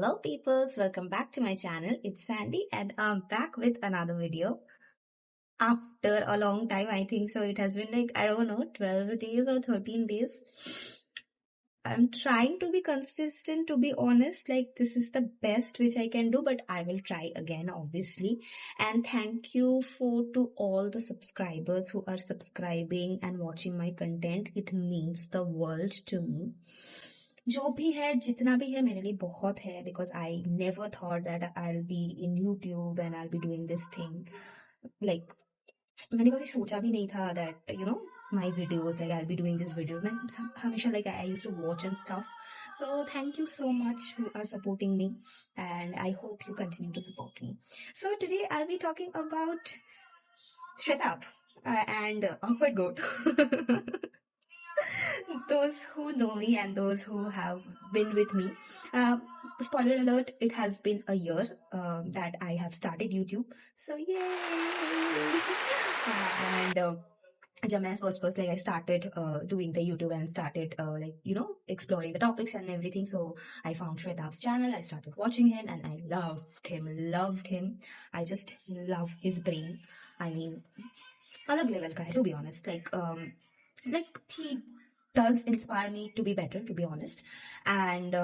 Hello peoples, welcome back to my channel. It's Sandy and I'm back with another video. After a long time, I think so. It has been like, I don't know, 12 days or 13 days. I'm trying to be consistent, to be honest. Like, this is the best which I can do, but I will try again, obviously. And thank you to all the subscribers who are subscribing and watching my content. It means the world to me. जो भी है जितना भी है मेरे लिए बहुत है because I never thought that I'll be in YouTube and I'll be doing this thing. Like, मैंने कभी सोचा भी नहीं था that my videos, like I'll be doing this video. मैं हमेशा like I used to watch and stuff. So thank you so much who are supporting me and I hope you continue to support me. So today I'll be talking about Shwetab and Awkward Goat. Those who know me and those who have been with me. Spoiler alert, it has been a year that I have started YouTube. So yay! And जब मैं first like I started doing the YouTube and started exploring the topics and everything. So I found Shwetab's channel. I started watching him and I loved him. I just love his brain. I mean, अलग level का है, to be honest. Like he does inspire me to be better, to be honest. And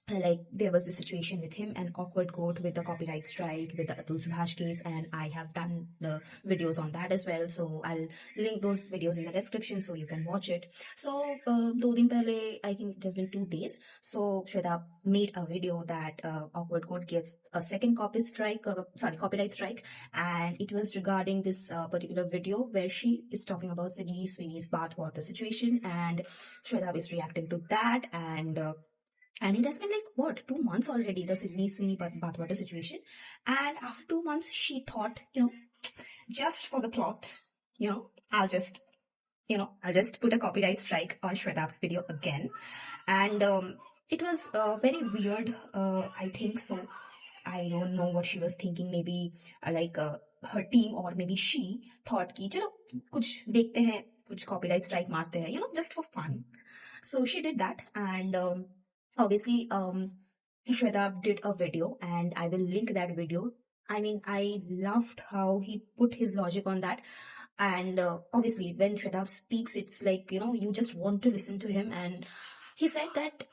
like there was this situation with him and Awkward Goat with the copyright strike with the Atul Subhash case, and I have done the videos on that as well, so I'll link those videos in the description so you can watch it. So 2 दिन पहले, I think it has been 2 days, so Shweta made a video that Awkward Goat gave a second copyright strike, and it was regarding this particular video where she is talking about Sydney Sweeney's bathwater situation, and Shweta is reacting to that, and it has been like, what, 2 months already, the Sydney Sweeney bathwater situation. And after 2 months, she thought, just for the plot, I'll just put a copyright strike on Shwetab's video again. And it was very weird, I think so. I don't know what she was thinking. Maybe her team or maybe she thought कि चलो कुछ देखते हैं, कुछ copyright strike मारते हैं, just for fun. So she did that, and obviously Shweta did a video and I will link that video. I mean, I loved how he put his logic on that. And obviously when Shweta speaks, it's like, you just want to listen to him. And he said that,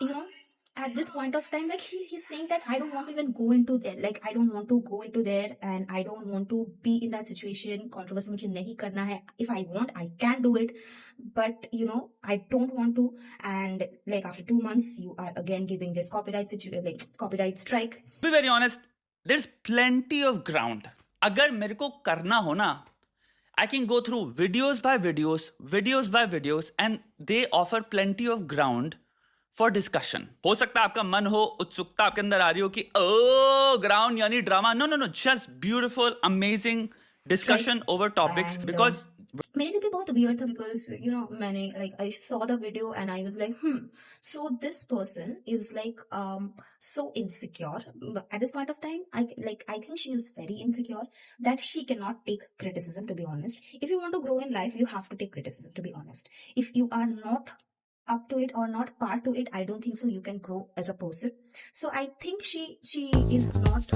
at this point of time, like he's saying that I don't want to even go into there. Like, I don't want to go into there and I don't want to be in that situation. Controversy मुझे नहीं करना है. If I want, I can do it. But, I don't want to. And like after 2 months, you are again giving this copyright strike. To be very honest, there's plenty of ground. अगर मेरे को करना हो ना, I can go through videos by videos, and they offer plenty of ground for discussion. हो सकता है आपका मन हो, उत्सुकता आपके अंदर आ रही हो कि ग्राउंड यानी drama. No, just beautiful, amazing discussion over topics. And, because मेरे लिए भी बहुत weird था because मैंने I saw the video and I was like, so this person is like so insecure. At this point of time, I think she is very insecure that she cannot take criticism, to be honest. If you want to grow in life, you have to take criticism, to be honest. If you are not up to it or not part to it, I don't think so you can grow as a person. So I think she is not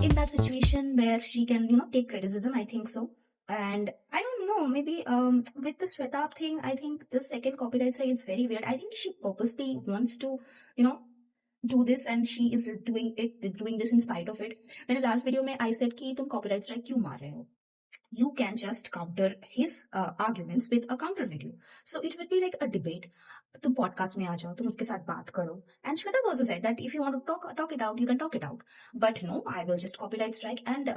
in that situation where she can take criticism. I think so. And I don't know, maybe with the Shweta thing, I think the second copyright strike is very weird. I think she purposely wants to do this, and she is doing this in spite of it. When the last video mein I said कि तुम copyright strike क्यों मार रहे हो? You can just counter his arguments with a counter video. So it would be like a debate. तुम podcast में आ जाओ, तुम उसके साथ बात करो. And Shweta also said that if you want to talk it out, you can talk it out. But no, I will just copyright strike. And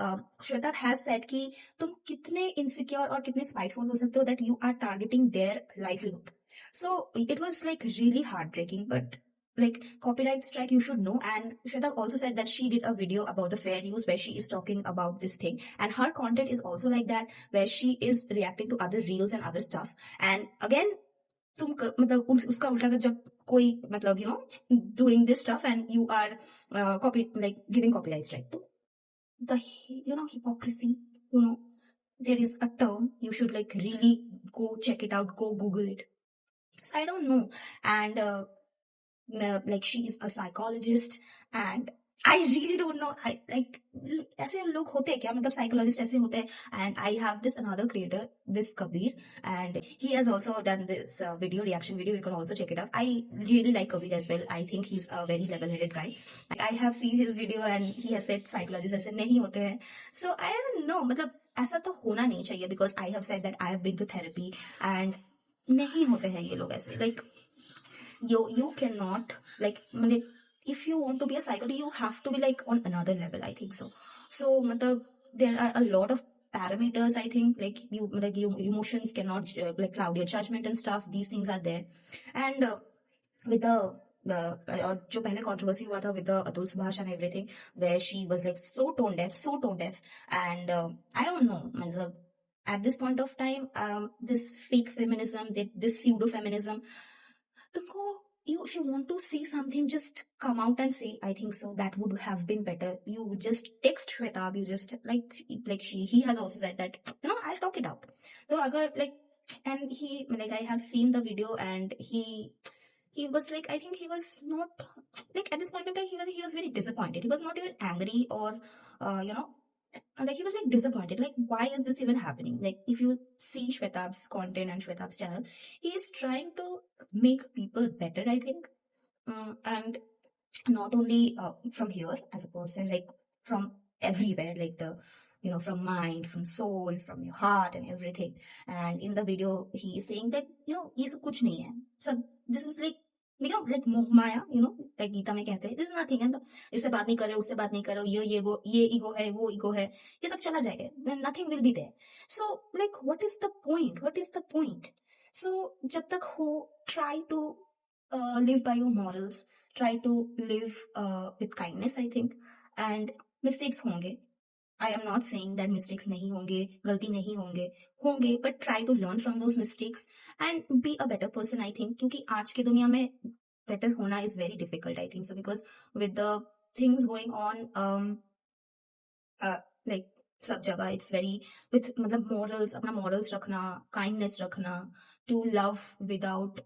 Shweta has said कि तुम कितने insecure और कितने spiteful हो सकते हो that you are targeting their livelihood. So it was like really heartbreaking, but like copyright strike, you should know. And Shweta also said that she did a video about the fair use where she is talking about this thing, and her content is also like that, where she is reacting to other reels and other stuff. And again, तुम मतलब उसका उल्टा कर जब कोई मतलब doing this stuff and you are giving copyright strike, तो the hypocrisy, there is a term, you should like really go check it out, go Google it. So I don't know. And like she is a psychologist, and I really don't know. I like ऐसे लोग होते हैं क्या, मतलब psychologist ऐसे होते हैं. And I have this another creator, this Kabir, and he has also done this video reaction video. You can also check it out. I really like Kabir as well. I think he's a very level-headed guy. I have seen his video and he has said psychologist ऐसे नहीं होते हैं. So I don't know, मतलब ऐसा तो होना नहीं चाहिए, because I have said that I have been to therapy and नहीं होते हैं ये लोग ऐसे. Like you cannot, like if you want to be a psychologist, you have to be like on another level, I think so. So matlab, there are a lot of parameters, I think, like you emotions cannot like cloud your judgment and stuff. These things are there. And with the और जो पहले controversy हुआ था with the Atul Subhash and everything, where she was like so tone deaf, and I don't know, मतलब at this point of time, this fake feminism, this pseudo feminism, you, if you want to say something, just come out and say. I think so. That would have been better. You just text Shwetab. You just like he has also said that, I'll talk it out. So agar like, and he, like, I have seen the video, and he was like, I think he was not like, at this point of time, he was very disappointed. He was not even angry or like, he was like disappointed, like, why is this even happening? Like, if you see Shwetab's content and Shwetab's channel, he is trying to make people better, I think. And not only from here as a person, like from everywhere, like the, from mind, from soul, from your heart and everything. And in the video he is saying that, ये सब कुछ नहीं है. So this is like, like मोह माया, like Gita में कहते हैं, this is nothing. And इससे बात नहीं कर रहे हो, उससे बात नहीं कर रहे हो, ये ईगो है, वो ईगो है, ये सब चला जाएगा, then nothing will be there. So like, what is the point? So जब तक हो, try to live by your morals, try to live with kindness, I think. And mistakes होंगे. I am not saying that mistakes नहीं होंगे, गलती नहीं होंगे, but try to learn from those mistakes and be a better person, I think. क्योंकि आज की दुनिया में better होना is very difficult, I think so, because with the things going on, like सब जगह it's very, with मतलब morals, अपना morals रखना, kindness रखना, to love without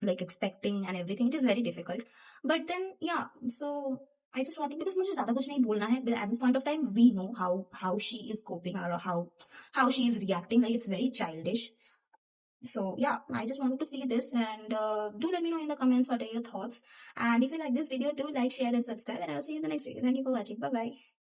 like expecting and everything, it is very difficult. But then yeah, so I just wanted, because मुझे ज़्यादा कुछ नहीं बोलना है, but at this point of time we know how she is coping, or how she is reacting, like it's very childish. So yeah, I just wanted to see this, and do let me know in the comments what are your thoughts. And if you like this video, do like, share and subscribe, and I'll see you in the next video. Thank you for watching. Bye bye.